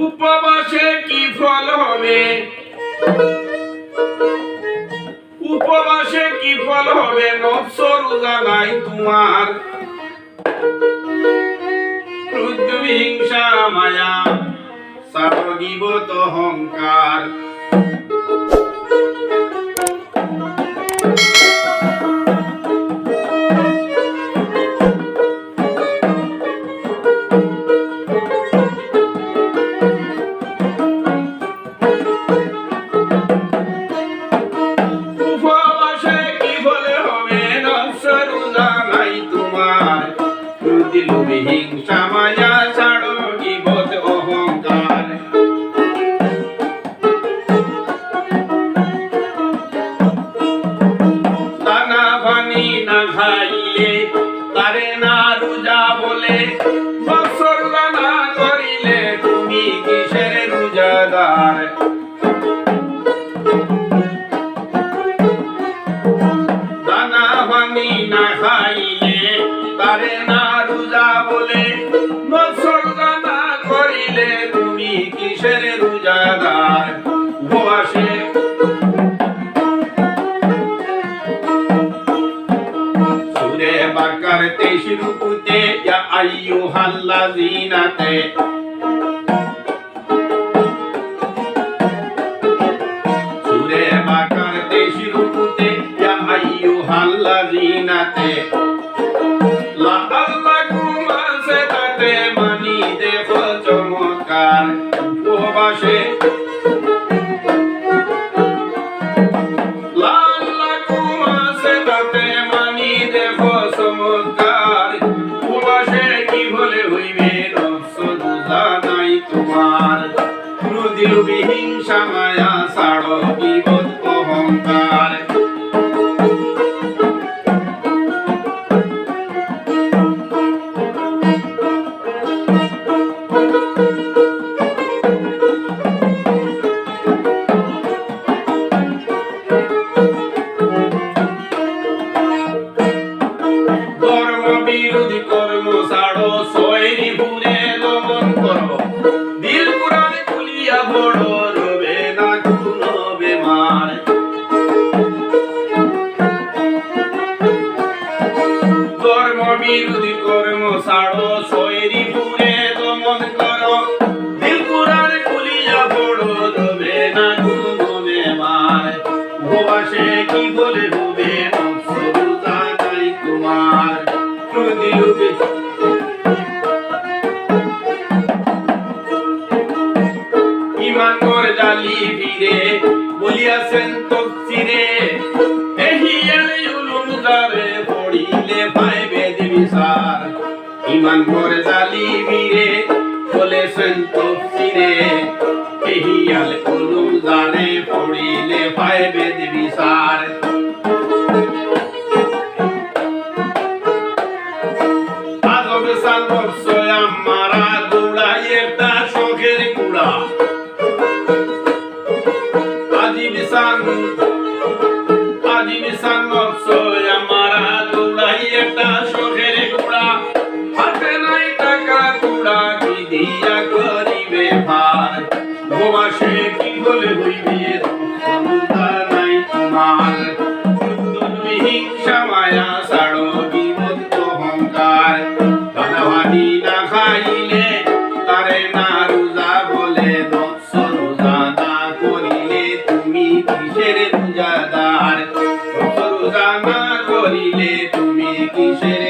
উপবাসে কি ফল হবে, উপবাসে কি ফল হবে, নফস রোজা নাই তোমার। ক্রোধ হিংসা মায়া ছাড়ো গীবত অহংকার। হিংসা মায়া ছাড়ো গীবত অহংকার। দানা পানি না খাইলে তারে না রোজা বলে, বছর দানা করিলে তুমি কিসের রোজাদার। দানা পানি না খাইলে তারে না রোজা বলে, বছর দানা করিলে তুমি কিসের রোজাদার। উপবাসে সূরা বাকার 23 রুকুতে ইয়া আইয়ুহাল্লাযীনাতে, সূরা বাকার 23 রুকুতে ইয়া আইয়ুহাল্লাযীনাতে মানি দেব চমৎকার। উপবাসে মানি দেব চমৎকার। উপবাসে কি বলে হইবে, নফস রোজা নাই তোমার। ক্রোধ হিংসা মায়া ছাড়ো গীবত অহংকার। বিরোধী কর্ম ছাড়ো, সয়রি পুরে দমন করো। দিল কুরআন খুলিয়া পড়ো, রবে না কোনো বেমার। ধর্ম বিরোধী কর্ম ছাড়ো, সয়রি পুরে দমন করো। দিল কুরআন খুলিয়া পড়ো, রবে না কোনো বেমার। উপবাসে কি বলে হবে, নফস রোজা নাই তোমার। ইমান কর জালি ফিরে বলিয়াছেন তফসিরে, এহিয়াল উলুম যারে পড়িলে পাইবে বিচার। ইমান কর জালি ফিরে বলেছেন তফসিরে, এহিয়াল উলুম যারে পড়িলে পাইবে বিচার। আমারা দৌড়াই একটা শখের কুড়া, আজিব সান আমারা দৌড়াই একটা শখের কুড়া। হাতে নাই টাকা কুড়া কি দিয়া করিবে ভার। উপবাসে কি বলে হইবে, রোজা নাই তোমার। হিংসা মায়া ছাড়ো গীবত অহংকার। দানাপানি না খাইলে তারে না রোজা বলে, নফস রোজা না করিলে তুমি কিসের রোজাদার। নফস রোজা না করিলে তুমি কিসের